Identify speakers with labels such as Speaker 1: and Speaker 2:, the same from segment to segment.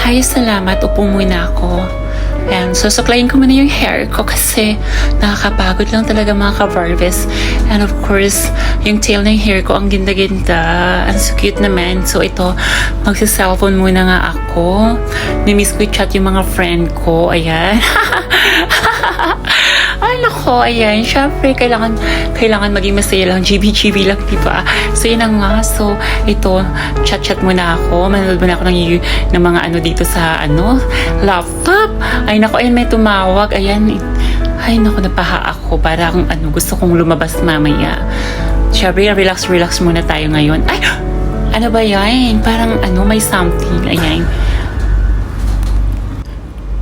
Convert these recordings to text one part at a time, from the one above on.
Speaker 1: Hi, salamat. Upo muna ako. And susuklayin ko muna yung hair ko kasi nakakapagod lang talaga mga ka-Barbes. And of course, yung tail ng hair ko ang ganda-ganda. Ang so cute naman. So ito, magsa-cellphone muna nga ako. Nimiss ko i-chat yung mga friend ko. Ayan. Ay, nako, ayan. Siyempre, kailangan maging masaya lang. GB lang, diba? So, yun na nga. So, ito, chat-chat muna ako. Manood muna ako ng mga ano dito sa, laptop. Ay, nako, ayan, may tumawag. Ayan. Ay, nako, napaha ako. Parang, gusto kong lumabas mamaya. Siyempre, relax muna tayo ngayon. Ay, ano ba yan? Parang, may something. Ayan.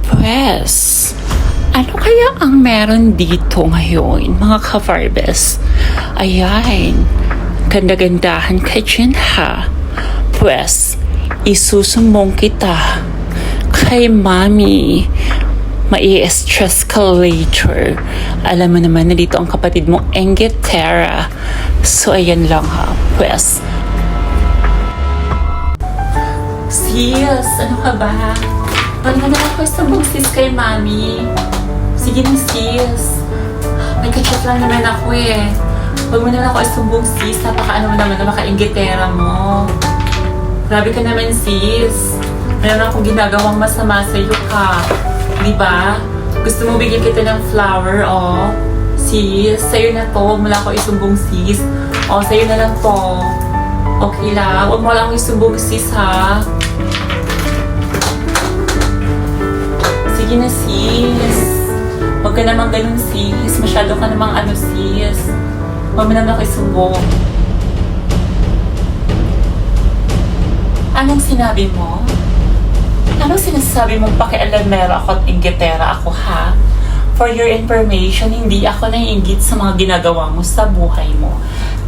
Speaker 1: Pues, ano kaya ang meron dito ngayon, mga ka-Barbes? Ayan, ganda-gandahan ka dyan ha. Pues, isusumbong kita kay Mami. Mai-stress ka later. Alam mo naman na dito ang kapatid mong Engitera. So, ayan lang ha. Pues, sis, ano ka ba? Pag na ako isang sis kay Mami. Sige na sis. May kachat lang naman ako eh. Huwag mo na ako isumbong sis. Napaka-ano mo naman na maka-Engitera mo. Grabe ka naman sis. Meron akong ginagawang masama sa'yo ka. Diba? Gusto mo bigyan kita ng flower, oh. Sis, sa'yo na to. Huwag mo lang ako isumbong sis. Oh, sa'yo na lang to. Okay lang. Huwag mo lang ako isumbong sis ha. Sige na sis. Huwag ka naman ganun sis. Masyado ka namang sis. Huwag mo naman ako isumbong. Anong sinabi mo? Anong sinasabi mong pakialamera ako at inggitera ako ha? For your information, hindi ako naiinggit sa mga ginagawa mo sa buhay mo.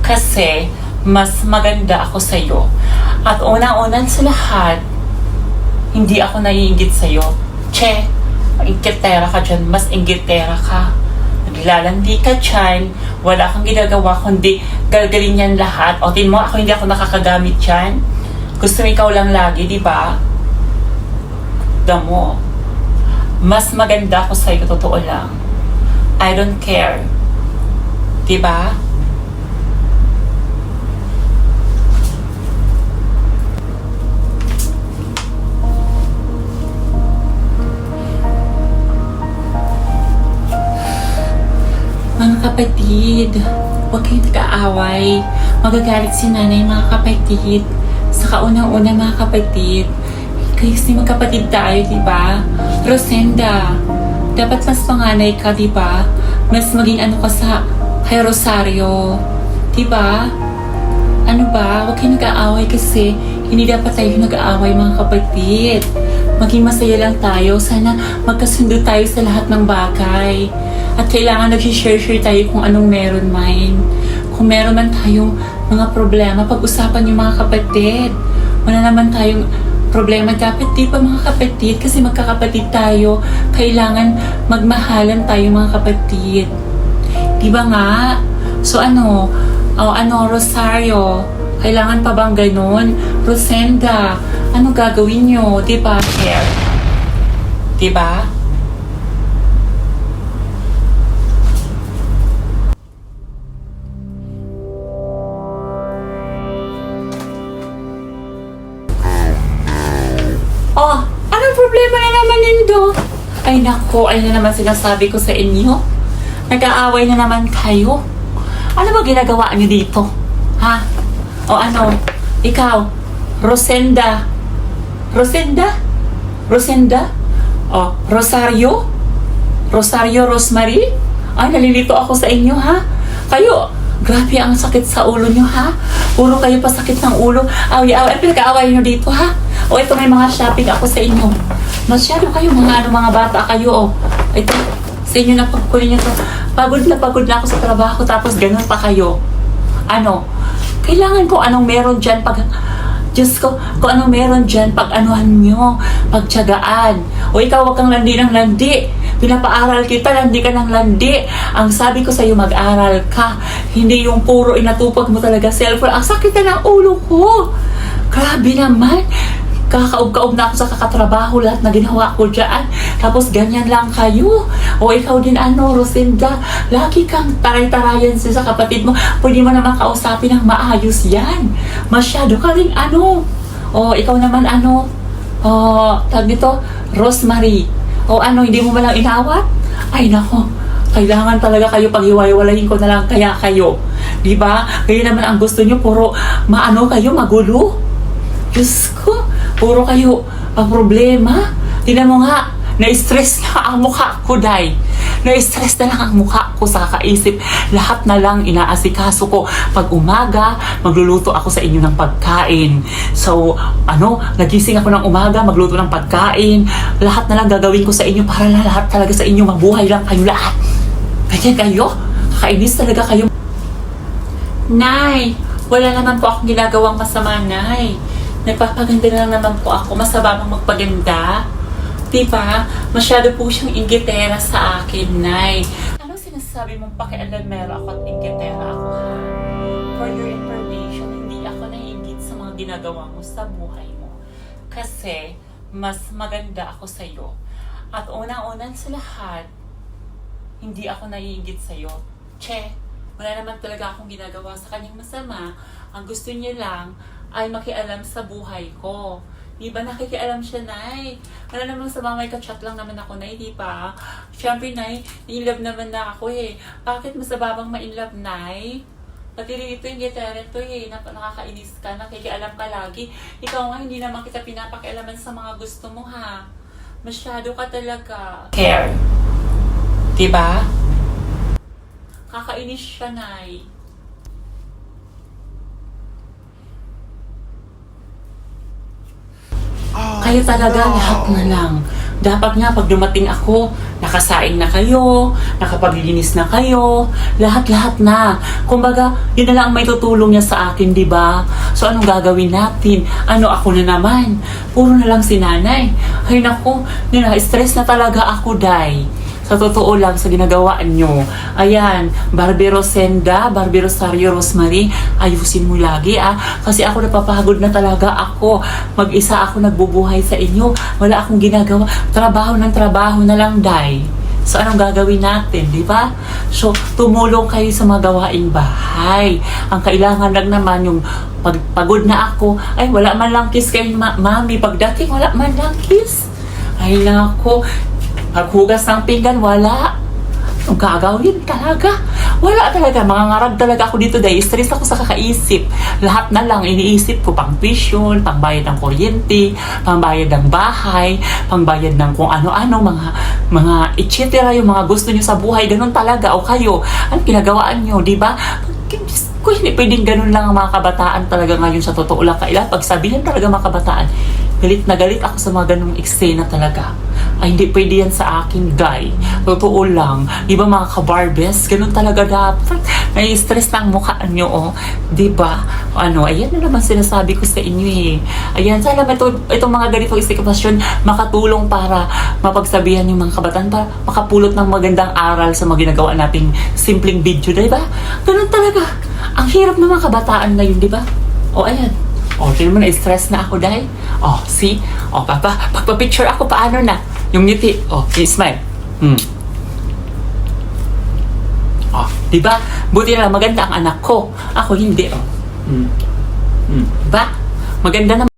Speaker 1: Kasi mas maganda ako sa'yo. At unang-unan sa lahat, hindi ako naiinggit sa'yo. Che! Inggitera ka dyan, mas inggitera ka. Naglalandi ka dyan, wala kang ginagawa kundi gagaling yan lahat. O tin mo, hindi ako nakakagamit dyan. Gusto mo ikaw lang lagi, di ba? Damo. Mas maganda ako sa'yo, totoo lang. I don't care. Di ba? Mga kapatid, huwag kayong nag-aaway. Magagalit si nanay, mga kapatid. Sa kaunang-una, mga kapatid. Kasi magkapatid tayo, di ba? Rosenda, dapat mas panganay ka, di ba? Mas maging ka sa kay Rosario. Di ba? Ano ba? Huwag kayong nag-aaway kasi hindi dapat tayo nag-aaway, mga kapatid. Maging masaya lang tayo. Sana magkasundo tayo sa lahat ng bagay. At kailangan nag-share tayo kung anong meron man. Kung meron man tayong mga problema, pag-usapan yung mga kapatid. Wala naman tayong problema. Dapat di ba mga kapatid? Kasi magkakapatid tayo. Kailangan magmahalan tayo mga kapatid. Di ba nga? So Rosario, kailangan pa bang ganun? Rosenda, ano gagawin nyo? Di ba? Care. Di ba? Oh, anong problema na naman nindo? Ay nako, ay na naman sinasabi ko sa inyo. Nag-aaway na naman kayo. Ano ba ginagawa niyo dito? Ha? O ikaw, Rosenda. Rosenda? Rosenda? O, Rosario? Rosario Rosemary? Ay, nalilito ako sa inyo, ha? Kayo, grabe ang sakit sa ulo niyo, ha? Puro kayo pa sakit ng ulo. Away-away, pinag-aaway niyo dito, ha? O, ito may mga shopping ako sa inyo. Masyado kayo, mga bata kayo, o. Ito, sa inyo na pagkulin niyo to. Pagod na ako sa trabaho, tapos ganun pa kayo. Kailangan ko anong meron dyan pag... Diyos ko, kung anong meron dyan, pag-anuhan nyo, pagtiyagaan. O ikaw, wag kang landi ng landi. Pinapaaral kita, landi ka ng landi. Ang sabi ko sa'yo, mag-aral ka. Hindi yung puro inatupag mo talaga cellphone. Ang sakit na ng ulo ko. Grabe naman. Nakakaob-kaob na ako sa kakatrabaho, lahat na ginawa ko dyan. Tapos ganyan lang kayo. O ikaw din Rosinda, lagi kang taray-tarayan sa kapatid mo. Pwede mo naman kausapin ng maayos yan. Masyado ka rin O ikaw naman tag dito, Rosemary. O hindi mo malang inawat? Ay nako, kailangan talaga kayo paghiwa-hiwalayin ko na lang kaya kayo. Diba? Kayo naman ang gusto nyo, puro kayo, magulo. Diyos ko, puro kayo problema. Tingnan mo nga, na-stress na ang mukha ko, Day. Na-stress na lang ang mukha ko sa kakaisip. Lahat na lang inaasikaso ko. Pag umaga, magluluto ako sa inyo ng pagkain. So, nagising ako ng umaga, magluto ng pagkain. Lahat na lang gagawin ko sa inyo para lahat talaga sa inyo mabuhay lang kayo lahat. Kaya kayo, kakainis talaga kayo. Nay, wala naman po akong ginagawang masama, Nay. Nagpapaganda na lang naman po ako. Masama bang magpaganda? Diba? Masyado po siyang inggitera sa akin, Nay. Anong sinasabi mong pakialamera ako at inggitera ako, ha? For your information, hindi ako naiinggit sa mga ginagawa mo sa buhay mo. Kasi, mas maganda ako sa'yo. At unang-unan sa lahat, hindi ako naiinggit sa'yo. Che, wala naman talaga akong ginagawa sa kanyang masama. Ang gusto niya lang ay makialam sa buhay ko. Di ba nakikialam siya, Nay? Wala namang sa may ka-chat lang naman ako, Nay, di ba? Siyempre, Nay, in-love naman na ako eh. Bakit mas nababang ma-in-love, Nay? Pati rin ito yung gitara to eh. Nakakainis ka, nakikialam ka lagi. Ikaw nga, hindi naman kita pinapakialaman sa mga gusto mo, ha? Masyado ka talaga. Care. Di ba? Kakainis siya, Nay. Kayo talaga, lahat na lang. Dapat nga, pag dumating ako, nakasaing na kayo, nakapaglinis na kayo, lahat-lahat na. Kumbaga, yun na lang ang may tutulong niya sa akin, di ba? So, anong gagawin natin? Ako na naman? Puro na lang si nanay. Ay, naku, stress na talaga ako, Day. Sa totoo lang, sa ginagawa nyo. Ayan, Barbie Rosenda, Barbie Rosario, Rosemary, ayusin mo lagi Kasi ako napapagod na talaga ako. Mag-isa ako nagbubuhay sa inyo. Wala akong ginagawa. Trabaho ng trabaho na lang, Day. So, anong gagawin natin, di ba? So, tumulong kayo sa mga gawaing bahay. Ang kailangan lang naman yung pagpagod na ako, ay wala man lang kiss kay mami. Pagdating, wala man lang kiss. Ay, nako. Paghugas ng pinggan, wala. Ang gagawin talaga. Wala talaga. Mangangarag talaga ako dito dahil stress ako sa kakaisip. Lahat na lang iniisip ko. Pang tuition, pangbayad ng kuryente, pangbayad ng bahay, pangbayad ng kung ano-ano, mga etc. yung mga gusto nyo sa buhay. Ganun talaga. O kayo, ang ginagawaan nyo, di ba? Kung hindi pwedeng ganun lang ang mga kabataan talaga ngayon sa totoo lang. Kailan pagsabihan talaga mga kabataan, galit na galit ako sa mga ganung eksena talaga. Ay, hindi pwede yan sa akin, Day. Totoo lang. Di ba mga kabarbes? Ganun talaga dapat. Nai-stress na ang mukha nyo, Di ba? Ayan na naman sinasabi ko sa inyo eh. Ayan, sana itong mga ganitong istikapasyon makatulong para mapagsabihan yung mga kabataan para makapulot ng magandang aral sa mga ginagawa nating simpleng video, di ba? Ganun talaga. Ang hirap ng mga kabataan ngayon, di ba? Ayan. Tignan mo, na-stress na ako, Day. See? Pagpa-picture ako, paano na? Yung ngiti. Yung smile. Diba? Buti na lang maganda ang anak ko. Ako hindi, Diba? Maganda na